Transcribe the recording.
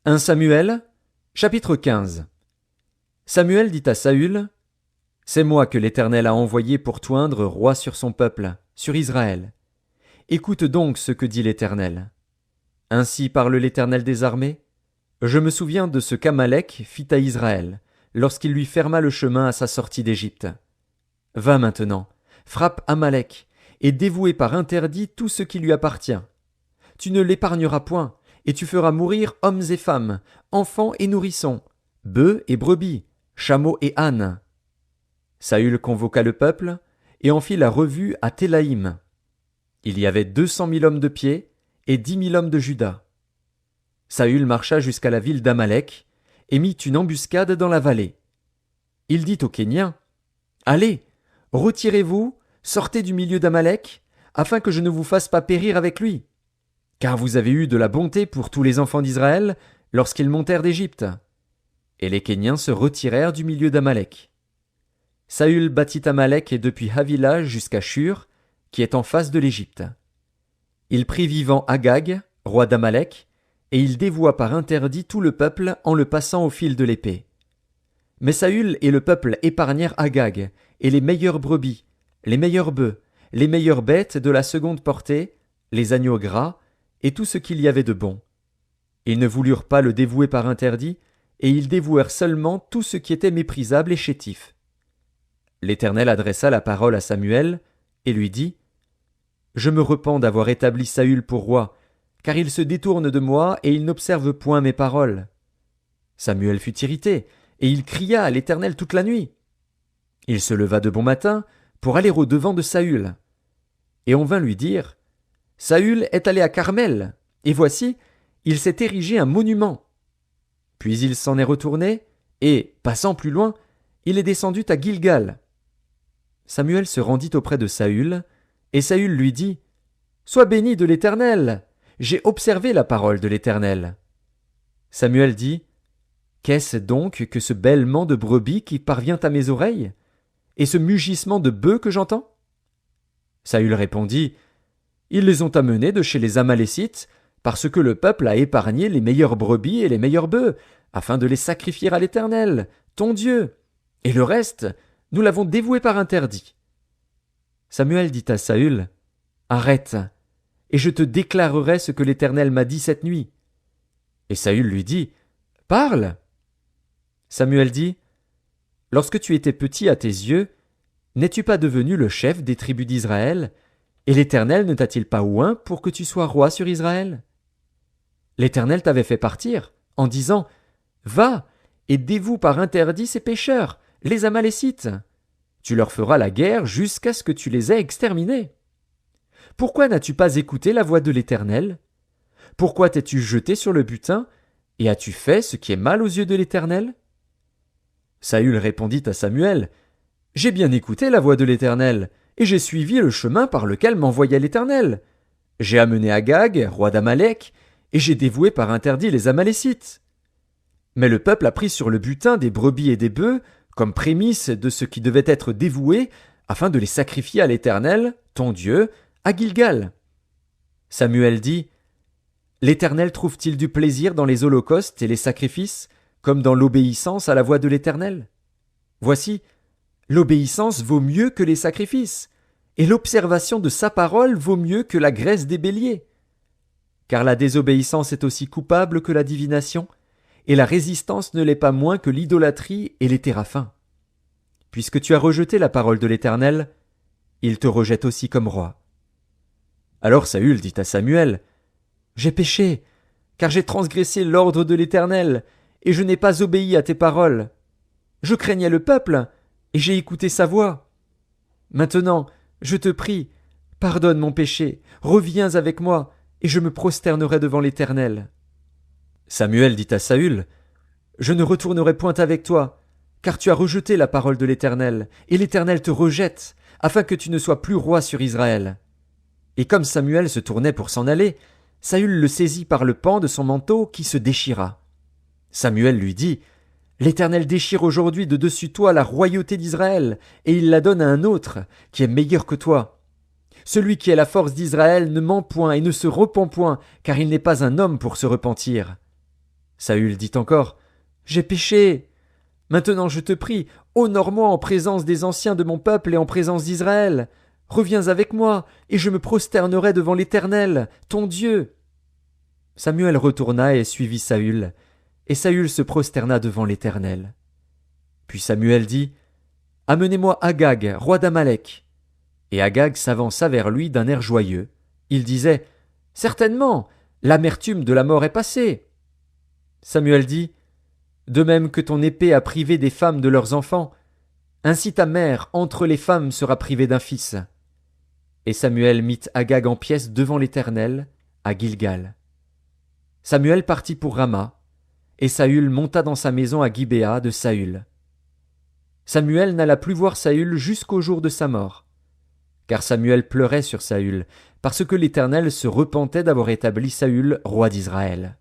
1 Samuel, chapitre 15. Samuel dit à Saül, « C'est moi que l'Éternel a envoyé pour t'oindre roi sur son peuple, sur Israël. Écoute donc ce que dit l'Éternel. Ainsi parle l'Éternel des armées. Je me souviens de ce qu'Amalek fit à Israël, lorsqu'il lui ferma le chemin à sa sortie d'Égypte. Va maintenant, frappe Amalek, et dévouez par interdit tout ce qui lui appartient. Tu ne l'épargneras point, et tu feras mourir hommes et femmes, enfants et nourrissons, bœufs et brebis, chameaux et ânes. » Saül convoqua le peuple, et en fit la revue à Télaïm. Il y avait 200 000 hommes de pied, et 10 000 hommes de Juda. Saül marcha jusqu'à la ville d'Amalek, et mit une embuscade dans la vallée. Il dit aux Kéniens, « Allez, retirez-vous, sortez du milieu d'Amalek, afin que je ne vous fasse pas périr avec lui. Car vous avez eu de la bonté pour tous les enfants d'Israël lorsqu'ils montèrent d'Égypte. » Et les Kéniens se retirèrent du milieu d'Amalek. Saül battit Amalek depuis Havila jusqu'à Shur, qui est en face de l'Égypte. Il prit vivant Agag, roi d'Amalek, et il dévoua par interdit tout le peuple en le passant au fil de l'épée. Mais Saül et le peuple épargnèrent Agag, et les meilleures brebis, les meilleurs bœufs, les meilleures bêtes de la seconde portée, les agneaux gras, et tout ce qu'il y avait de bon. Ils ne voulurent pas le dévouer par interdit, et ils dévouèrent seulement tout ce qui était méprisable et chétif. L'Éternel adressa la parole à Samuel, et lui dit, « Je me repens d'avoir établi Saül pour roi, car il se détourne de moi et il n'observe point mes paroles. » Samuel fut irrité, et il cria à l'Éternel toute la nuit. Il se leva de bon matin pour aller au-devant de Saül. Et on vint lui dire, « Saül est allé à Carmel, et voici, il s'est érigé un monument. » Puis il s'en est retourné, et, passant plus loin, il est descendu à Gilgal. Samuel se rendit auprès de Saül, et Saül lui dit, « Sois béni de l'Éternel, j'ai observé la parole de l'Éternel. » Samuel dit, « Qu'est-ce donc que ce bêlement de brebis qui parvient à mes oreilles, et ce mugissement de bœufs que j'entends ?» Saül répondit, « Ils les ont amenés de chez les Amalécites, parce que le peuple a épargné les meilleures brebis et les meilleurs bœufs, afin de les sacrifier à l'Éternel, ton Dieu. Et le reste, nous l'avons dévoué par interdit. » Samuel dit à Saül, « Arrête, et je te déclarerai ce que l'Éternel m'a dit cette nuit. » Et Saül lui dit, « Parle. » Samuel dit, « Lorsque tu étais petit à tes yeux, n'es-tu pas devenu le chef des tribus d'Israël, et l'Éternel ne t'a-t-il pas oint pour que tu sois roi sur Israël? L'Éternel t'avait fait partir, en disant, « Va, et dévoue par interdit ces pécheurs, les Amalécites. Tu leur feras la guerre jusqu'à ce que tu les aies exterminés. Pourquoi n'as-tu pas écouté la voix de l'Éternel? Pourquoi t'es-tu jeté sur le butin, et as-tu fait ce qui est mal aux yeux de l'Éternel? » Saül répondit à Samuel, « J'ai bien écouté la voix de l'Éternel, et j'ai suivi le chemin par lequel m'envoyait l'Éternel. J'ai amené Agag, roi d'Amalek, et j'ai dévoué par interdit les Amalécites. Mais le peuple a pris sur le butin des brebis et des bœufs, comme prémisse de ce qui devait être dévoué, afin de les sacrifier à l'Éternel, ton Dieu, à Gilgal. » Samuel dit, « L'Éternel trouve-t-il du plaisir dans les holocaustes et les sacrifices, comme dans l'obéissance à la voix de l'Éternel? Voici, l'obéissance vaut mieux que les sacrifices, et l'observation de sa parole vaut mieux que la graisse des béliers. Car la désobéissance est aussi coupable que la divination, et la résistance ne l'est pas moins que l'idolâtrie et les téraphins. Puisque tu as rejeté la parole de l'Éternel, il te rejette aussi comme roi. » Alors Saül dit à Samuel, « J'ai péché, car j'ai transgressé l'ordre de l'Éternel, et je n'ai pas obéi à tes paroles. Je craignais le peuple, et j'ai écouté sa voix. Maintenant, je te prie, pardonne mon péché, reviens avec moi, et je me prosternerai devant l'Éternel. » Samuel dit à Saül, « Je ne retournerai point avec toi, car tu as rejeté la parole de l'Éternel, et l'Éternel te rejette, afin que tu ne sois plus roi sur Israël. » Et comme Samuel se tournait pour s'en aller, Saül le saisit par le pan de son manteau qui se déchira. Samuel lui dit, « L'Éternel déchire aujourd'hui de dessus toi la royauté d'Israël, et il la donne à un autre, qui est meilleur que toi. Celui qui est la force d'Israël ne ment point et ne se repent point, car il n'est pas un homme pour se repentir. » Saül dit encore, « J'ai péché. Maintenant je te prie, honore-moi en présence des anciens de mon peuple et en présence d'Israël. Reviens avec moi, et je me prosternerai devant l'Éternel, ton Dieu. » Samuel retourna et suivit Saül, et Saül se prosterna devant l'Éternel. Puis Samuel dit, « Amenez-moi Agag, roi d'Amalek. » Et Agag s'avança vers lui d'un air joyeux. Il disait, « Certainement, l'amertume de la mort est passée. » Samuel dit, « De même que ton épée a privé des femmes de leurs enfants, ainsi ta mère entre les femmes sera privée d'un fils. » Et Samuel mit Agag en pièces devant l'Éternel, à Gilgal. Samuel partit pour Rama, et Saül monta dans sa maison à Gibéa de Saül. Samuel n'alla plus voir Saül jusqu'au jour de sa mort. Car Samuel pleurait sur Saül, parce que l'Éternel se repentait d'avoir établi Saül roi d'Israël.